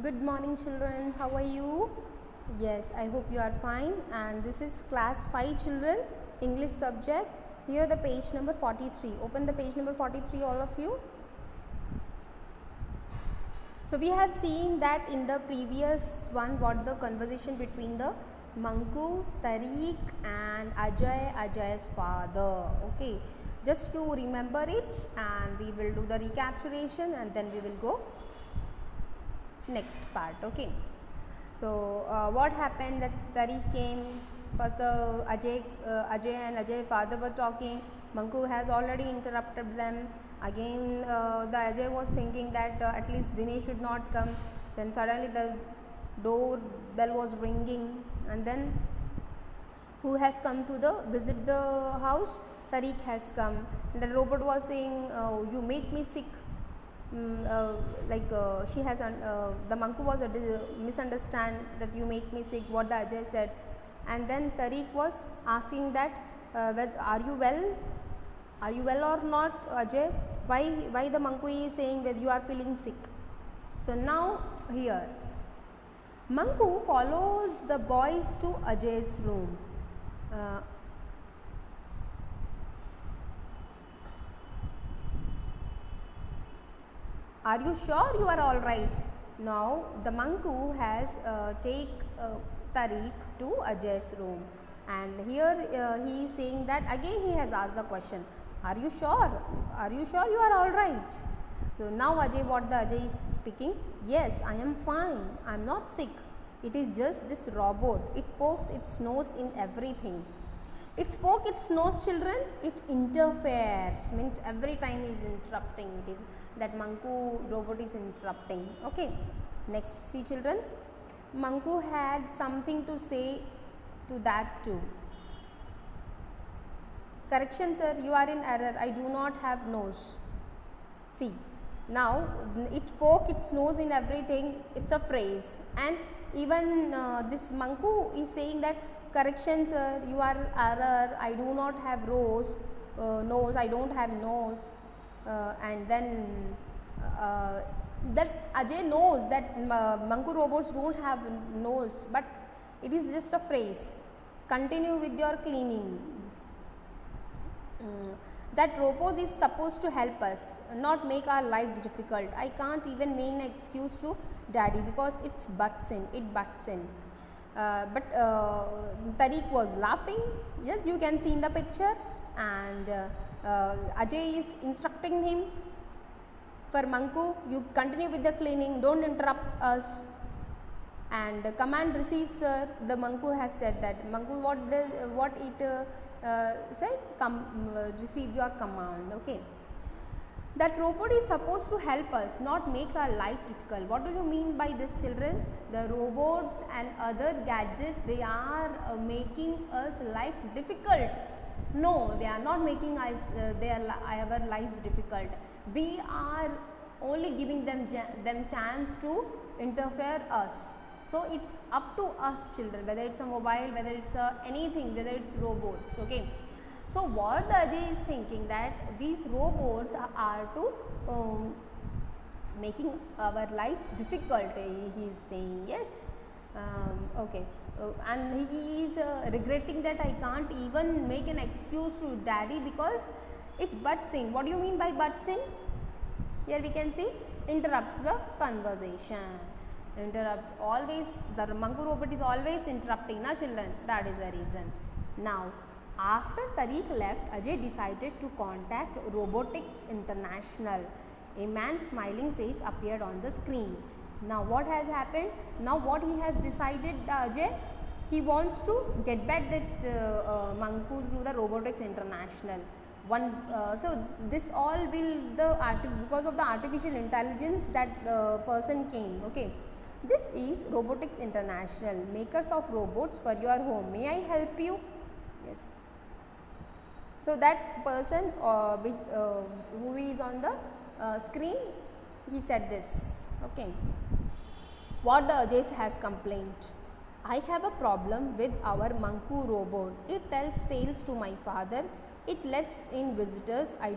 Good morning children, how are you? Yes, I hope you are fine, and this is class 5 children, English subject. Here the page number 43. Open the page number 43 all of you. So we have seen that in the previous one what the conversation between the Manku, Tariq and Ajay's father. Okay, just you remember it and we will do the recapitulation and then we will go next part. Okay, so what happened that Tariq came first. The Ajay and Ajay father were talking. Manku has already interrupted them. Again the Ajay was thinking that at least Dinesh should not come. Then suddenly the door bell was ringing, and then who has come to the visit the house? Tariq has come. The robot was saying, you make me sick. She has the Manku was a misunderstand that you make me sick, what the Ajay said. And then Tariq was asking that are you well or not, Ajay? Why the Manku is saying whether you are feeling sick? So now here Manku follows the boys to Ajay's room. Are you sure you are all right? Now the Manku has take Tariq to Ajay's room, and here he is saying that again he has asked the question, are you sure? Are you sure you are all right? So now Ajay, what the Ajay is speaking, yes, I am fine, I am not sick. It is just this robot, it pokes its nose in everything. It spoke its nose, children. It interferes, means every time is interrupting. It is that Manku robot is interrupting. Okay. Next, see children. Manku had something to say to that too. Correction sir, you are in error. I do not have nose. See, now it poke its nose in everything. It's a phrase, and even this Manku is saying that correction sir, you are error, I do not have nose, I don't have nose. And then that Ajay knows that Manku robots don't have nose, but it is just a phrase. Continue with your cleaning. That robot is supposed to help us, not make our lives difficult. I can't even make an excuse to daddy because it butts in. But Tariq was laughing, yes, you can see in the picture, and Ajay is instructing him, for Manku, you continue with the cleaning, don't interrupt us. And command received sir, the Manku has said that. Manku, what it said, receive your command. Okay. That robot is supposed to help us, not make our life difficult. What do you mean by this, children? The robots and other gadgets, they are making us life difficult. No, they are not making us our lives difficult. We are only giving them chance to interfere us. So it's up to us, children, whether it's a mobile, whether it's anything, whether it's robots. Okay. So what the Ajay is thinking that these robots are to making our lives difficult. He is saying yes. Okay. And he is regretting that I can't even make an excuse to daddy because it butts in. What do you mean by butts in? Here we can see interrupts the conversation. Interrupt, always the Manku robot is always interrupting, na children, that is the reason. Now after Tariq left, Ajay decided to contact Robotics International. A man's smiling face appeared on the screen. Now what has happened? Now what he has decided, Ajay? He wants to get back that Manku to the Robotics International. So this all will because of the artificial intelligence that person came. Okay. This is Robotics International, makers of robots for your home. May I help you? Yes. So that person who is on the screen, he said this. Okay. What the Ajay has complained. I have a problem with our Manku robot. It tells tales to my father. It lets in visitors I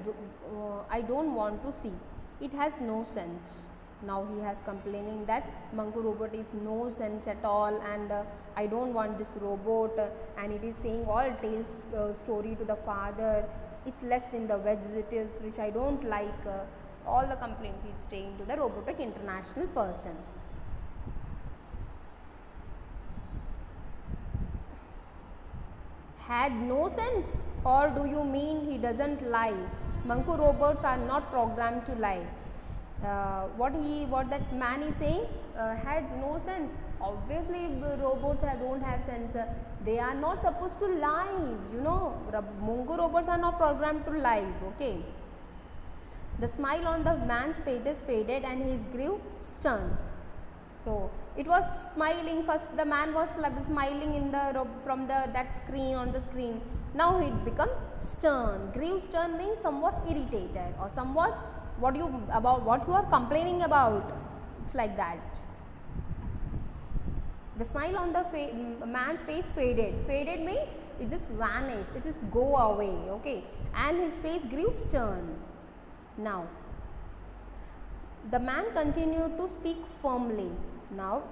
don't want to see. It has no sense. Now he has complaining that Manku robot is no sense at all, and I don't want this robot, and it is saying all tales story to the father. It less in the vegetables which I don't like. All the complaints he is saying to the Robotic International person. Had no sense, or do you mean he doesn't lie? Manku robots are not programmed to lie. What that man is saying has no sense. Obviously robots don't have sense. They are not supposed to lie, you know. Manku robots are not programmed to lie. Okay. The smile on the man's face is faded and he grew stern. So it was smiling. First the man was smiling in the from that screen on the screen. Now it become stern. Grew stern means somewhat irritated or somewhat what you are complaining about. It's like that. The smile on the man's face faded. Faded means it just vanished. It is go away. Okay, and his face grew stern. Now the man continued to speak firmly. Now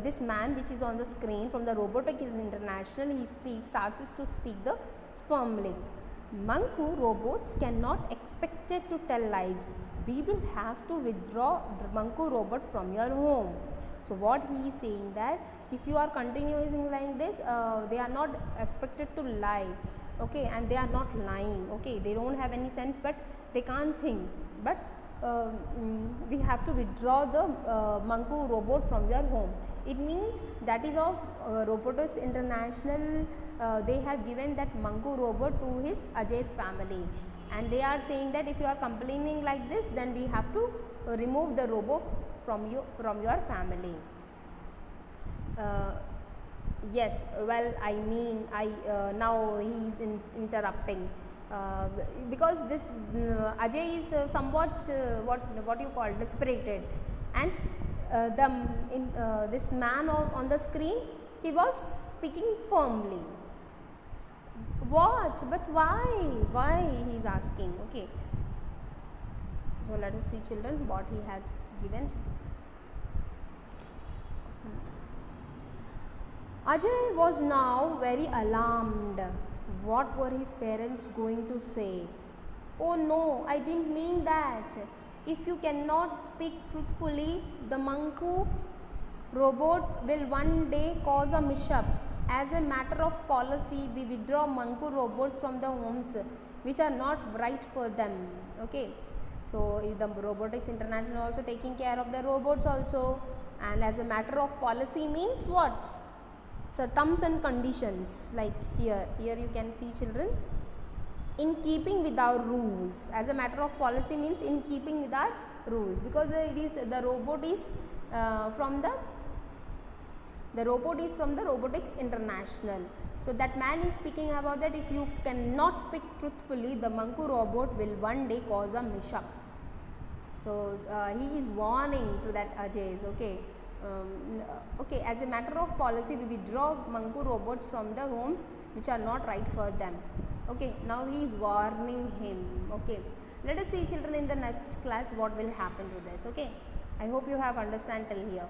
this man which is on the screen from the Robotic International, he starts to speak the firmly. Manku robots cannot expected to tell lies. We will have to withdraw Manku robot from your home. So what he is saying that if you are continuing like this, they are not expected to lie. Okay, and they are not lying. Okay, they don't have any sense, but they can't think. But we have to withdraw the Manku robot from your home. It means that is of Robotics International. They have given that Manku robot to his Ajay's family, and they are saying that if you are complaining like this, then we have to remove the robot from your family. Yes, well, I mean, now he is interrupting. Because this Ajay is somewhat what you call dispirited, and this man on the screen, he was speaking firmly. What? But why? Why he is asking? Okay. So let us see, children, what he has given. Ajay was now very alarmed. What were his parents going to say? Oh no, I didn't mean that. If you cannot speak truthfully, the Manku robot will one day cause a mishap. As a matter of policy, we withdraw Manku robots from the homes which are not right for them. Okay. So the Robotics International also taking care of the robots also, and as a matter of policy means what? So terms and conditions, like here you can see, children, in keeping with our rules. As a matter of policy means in keeping with our rules, because it is the robot is from the Robotics International. So that man is speaking about that if you cannot speak truthfully, the Manku robot will one day cause a mishap. So he is warning to that Ajay. Okay. Okay, as a matter of policy, we withdraw Manku robots from the homes which are not right for them. Okay, now he is warning him. Okay, let us see, children, in the next class what will happen to this. Okay, I hope you have understand till here.